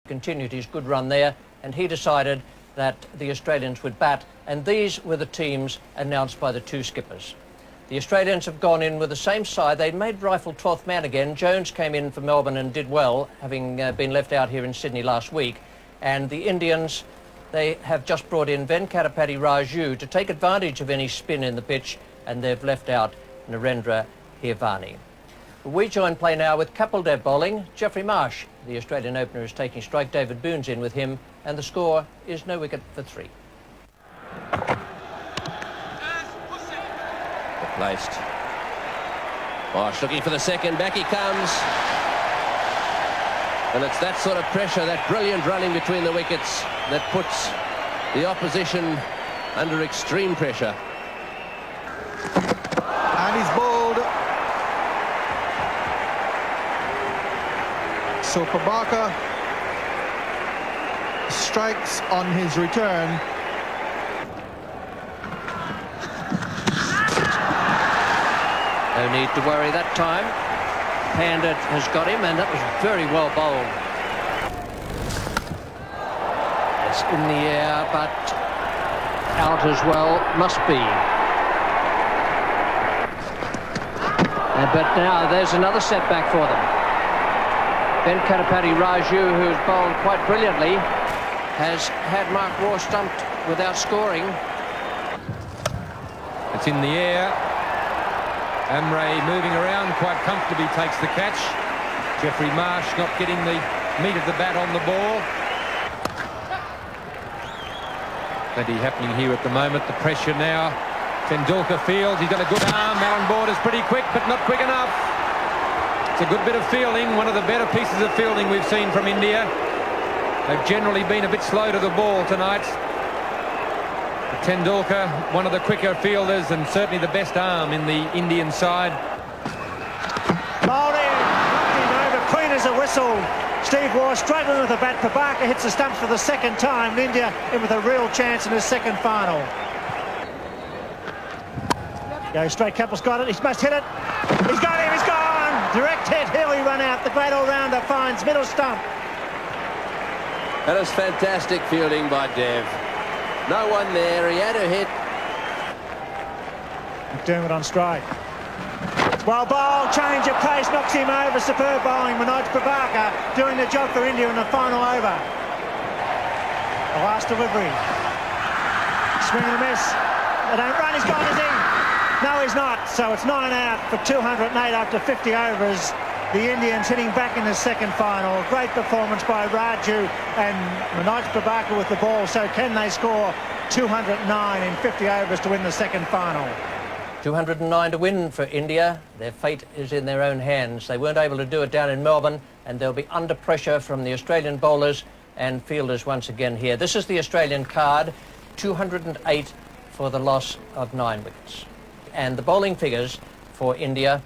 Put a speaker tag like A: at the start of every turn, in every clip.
A: Continued his good run there, and he decided that the Australians would bat, and these were the teams announced by the two skippers. The Australians have gone in with the same side. They'd made rifle 12th man again. Jones came in for Melbourne and did well, having been left out here in Sydney last week. And the Indians, they have just brought in Venkatapati Raju to take advantage of any spin in the pitch, and they've left out Narendra Hirvani. We join play now with Kapil Dev bowling. Jeffrey Marsh, the Australian opener, is taking strike. David Boone's in with him, and the score is no wicket for 3.
B: Placed. Marsh looking for the second. Back he comes. And it's that sort of pressure, that brilliant running between the wickets, that puts the opposition under extreme pressure.
C: And he's bowled. So Prabhakar strikes on his return.
A: No need to worry that time. Pandit has got him, and that was very well bowled. It's in the air, but out as well, must be. But now there's another setback for them. Venkatapati Raju, who's bowled quite brilliantly, has had Mark Waugh stumped without scoring.
D: It's in the air. Amre moving around quite comfortably, takes the catch. Jeffrey Marsh not getting the meat of the bat on the ball. Plenty happening here at the moment. The pressure now. Tendulkar fields. He's got a good arm. Alan Border's pretty quick, but not quick enough. It's a good bit of fielding, one of the better pieces of fielding we've seen from India. They've generally been a bit slow to the ball tonight. But Tendulkar, one of the quicker fielders and certainly the best arm in the Indian side.
E: Bowled in, knocked him over, clean as a whistle. Steve Waugh struggling with the bat. Prabhakar hits the stumps for the second time. India in with a real chance in his second final. Goes straight, Kapil's got it, he must hit it. He's got him, he's gone! Direct hit, Healy run out, the great all-rounder finds middle stump.
B: That was fantastic fielding by Dev. No one there, he had a hit.
E: McDermott on strike. Well bowled, change of pace, knocks him over, superb bowling. Manoj Prabhakar doing the job for India in the final over. The last delivery. Swing and a miss. They don't run, he's gone, is he? No, he's not. So it's 9 out for 208 after 50 overs. The Indians hitting back in the second final. Great performance by Raju and Manoj Prabhakar with the ball. So can they score 209 in 50 overs to win the second final?
A: 209 to win for India. Their fate is in their own hands. They weren't able to do it down in Melbourne, and they'll be under pressure from the Australian bowlers and fielders once again here. This is the Australian card, 208 for the loss of 9 wickets. And the bowling figures for India: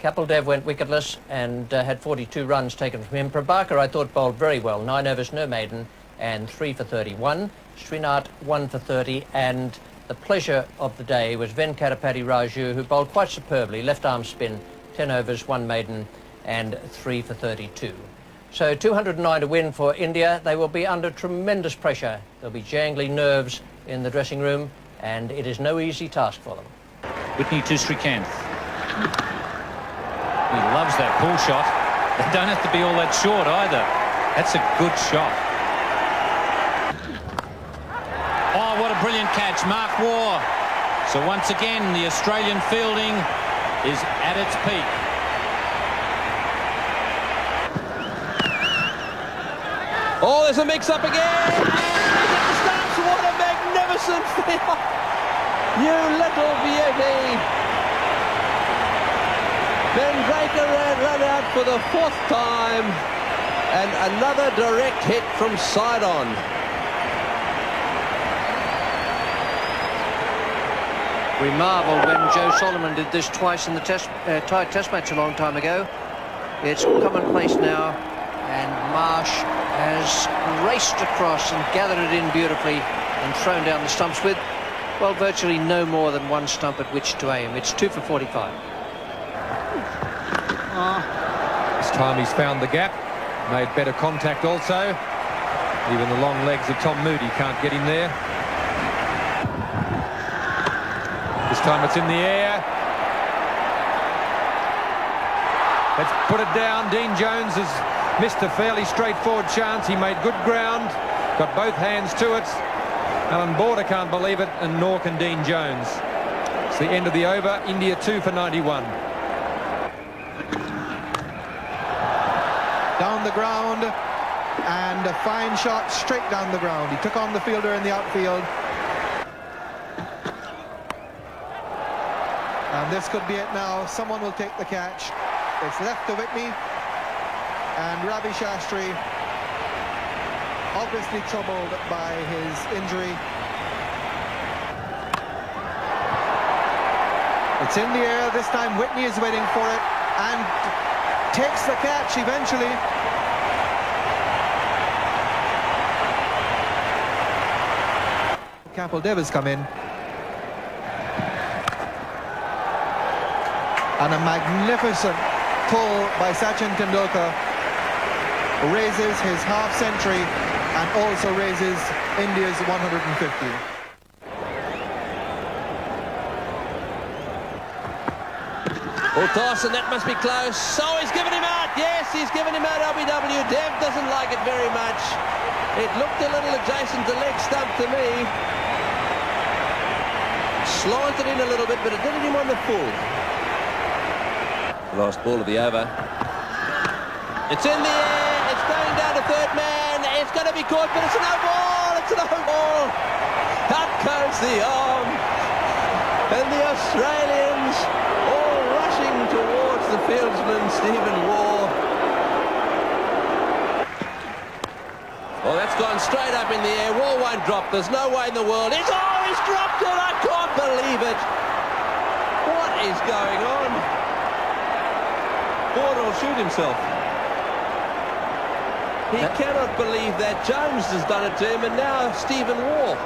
A: Kapil Dev went wicketless and had 42 runs taken from him. Prabhakar, I thought, bowled very well. 9 overs, no maiden, and 3 for 31. Srinath, 1 for 30, and the pleasure of the day was Venkatapati Raju, who bowled quite superbly. Left arm spin, 10 overs, 1 maiden, and 3 for 32. So 209 to win for India. They will be under tremendous pressure. There'll be jangly nerves in the dressing room, and it is no easy task for them.
F: Whitney to Srikanth. He loves that pull shot. They don't have to be all that short either. That's a good shot. Oh, what a brilliant catch, Mark Waugh. So once again, the Australian fielding is at its peak.
B: Oh, there's a mix-up again! What a magnificent field! You little beauty! Bendraker ran out for the 4th time, and another direct hit from side on.
A: We marvelled when Joe Solomon did this twice in the tied test match a long time ago. It's commonplace now, and Marsh has raced across and gathered it in beautifully and thrown down the stumps with, well, virtually no more than 1 stump at which to aim. It's 2 for 45.
D: This time he's found the gap, made better contact also. Even the long legs of Tom Moody can't get him there. This time it's in the air. Let's put it down. Dean Jones has missed a fairly straightforward chance. He made good ground, got both hands to it. Alan Border can't believe it, and nor can Dean Jones. It's the end of the over. India 2 for 91.
C: Down the ground, and a fine shot straight down the ground. He took on the fielder in the outfield. And this could be it now. Someone will take the catch. It's left to Whitney, and Ravi Shastri, obviously troubled by his injury. It's in the air. This time Whitney is waiting for it and takes the catch eventually. Kapil Dev has come in. And a magnificent pull by Sachin Tendulkar raises his half-century and also raises India's 150.
B: Oh, Dawson, that must be close. So he's given him out. Yes, he's given him out, LBW. Dev doesn't like it very much. It looked a little adjacent to leg stump to me. Slanted in a little bit, but it did him on the full. Last ball of the over. It's in the air. It's going down to third man. It's going to be caught, but it's a no ball. It's a no ball. Out goes the arm. And the Australians all rushing towards the fieldsman, Stephen Waugh. Well, that's gone straight up in the air. Waugh won't drop. There's no way in the world. He's dropped it. I can't believe it. What is going on? Border will shoot himself. He cannot believe that. Jones has done it to him, and now Stephen Waugh.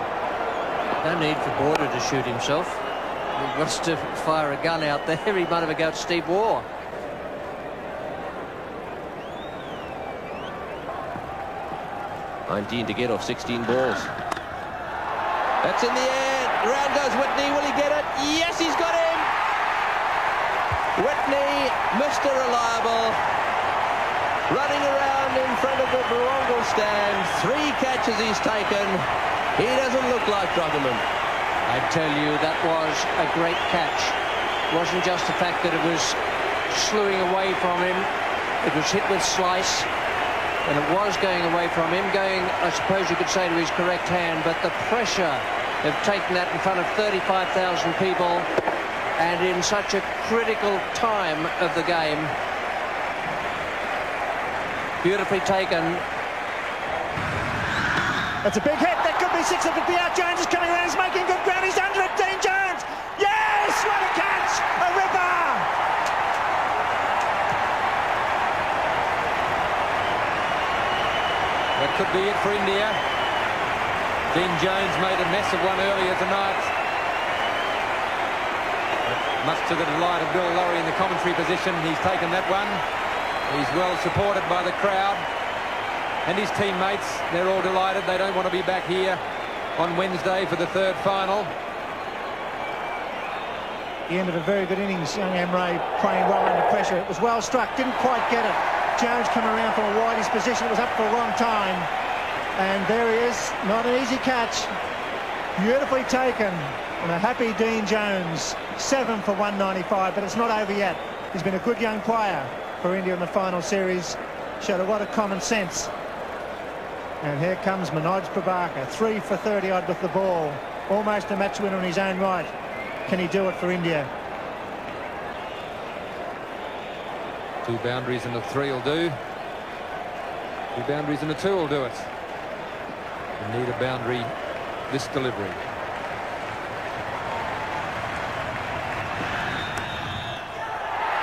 A: No need for Border to shoot himself. He wants to fire a gun out there. He might have a go at Steve Waugh.
B: "19 to get off 16 balls. That's in the air. Round goes Whitney. Will he get it? Yes, he's got him. Whitney, Mr. Reliable, running around in front of the Barongal stand. 3 catches he's taken. He doesn't look like dropping them.
A: I tell you, that was a great catch. It wasn't just the fact that it was slewing away from him. It was hit with slice, and it was going away from him, going, I suppose you could say, to his correct hand, but the pressure of taking that in front of 35,000 people and in such a critical time of the game. Beautifully taken.
E: That's a big hit. That could be 6. It could be out. Jones is coming around. He's making good ground. He's under it. Dean Jones. Yes! What a catch! A ripper!
D: That could be it for India. Dean Jones made a mess of one earlier tonight. Much to the delight of Bill Lowry in the commentary position, he's taken that one. He's well supported by the crowd and his teammates. They're all delighted. They don't want to be back here on Wednesday for the 3rd final.
E: The end of a very good innings. Young Emre playing well under pressure. It was well struck. Didn't quite get it. Jones coming around from a wideish position. It was up for a long time. And there he is. Not an easy catch. Beautifully taken. And a happy Dean Jones. 7 for 195, but it's not over yet. He's been a good young player for India in the final series. Showed a lot of common sense. And here comes Manoj Prabhakar. 3 for 30 odd with the ball. Almost a match winner in his own right. Can he do it for India?
D: 2 boundaries and a 3 will do. 2 boundaries and a 2 will do it. You need a boundary this delivery.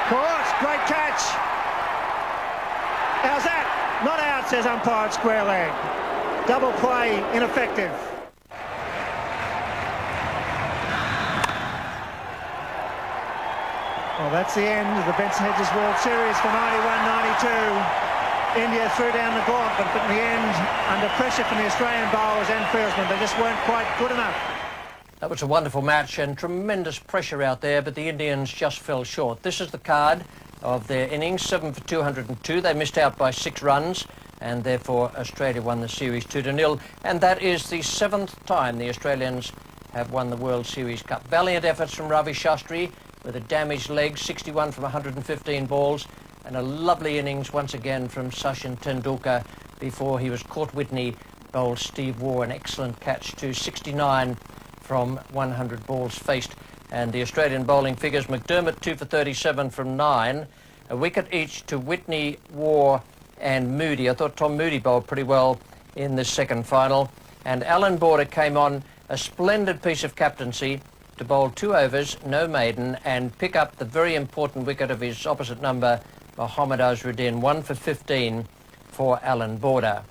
E: Caught, great catch. How's that? Not out, says umpire at square leg. Double play, ineffective. Well, that's the end of the Benson Hedges World Series for 91-92. India threw down the gauntlet, but in the end, under pressure from the Australian bowlers and fieldsmen, they just weren't quite good enough.
A: That was a wonderful match and tremendous pressure out there, but the Indians just fell short. This is the card of their innings, 7 for 202. They missed out by 6 runs, and therefore Australia won the series 2-0. And that is the 7th time the Australians have won the World Series Cup. Valiant efforts from Ravi Shastri with a damaged leg, 61 from 115 balls, and a lovely innings once again from Sachin Tendulkar before he was caught. Whitney bowled Steve Waugh, an excellent catch to 69 from 100 balls faced. And the Australian bowling figures: McDermott 2 for 37 from 9, a wicket each to Whitney, Waugh and Moody. I thought Tom Moody bowled pretty well in this second final. And Alan Border came on a splendid piece of captaincy to bowl 2 overs, no maiden, and pick up the very important wicket of his opposite number, Mohammad Azharuddin. 1 for 15 for Alan Border.